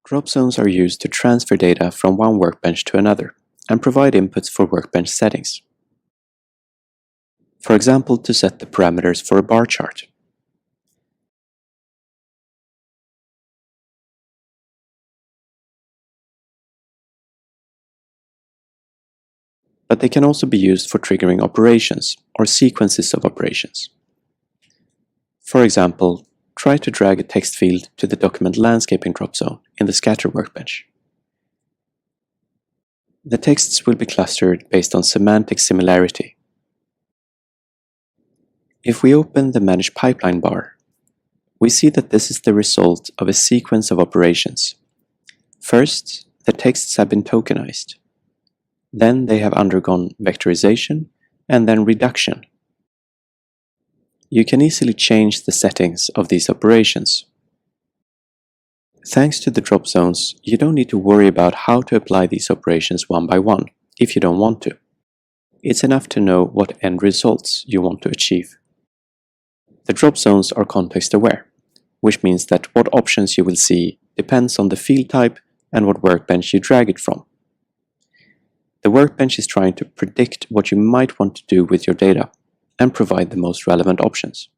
Drop zones are used to transfer data from one workbench to another and provide inputs for workbench settings. For example, to set the parameters for a bar chart. But they can also be used for triggering operations or sequences of operations. For example, try to drag a text field to the document landscaping drop zone in the scatter workbench. The texts will be clustered based on semantic similarity. If we open the Manage Pipeline bar, we see that this is the result of a sequence of operations. First, the texts have been tokenized. Then they have undergone vectorization and then reduction. You can easily change the settings of these operations. Thanks to the drop zones, you don't need to worry about how to apply these operations one by one, if you don't want to. It's enough to know what end results you want to achieve. The drop zones are context-aware, which means that what options you will see depends on the field type and what workbench you drag it from. The workbench is trying to predict what you might want to do with your data and provide the most relevant options.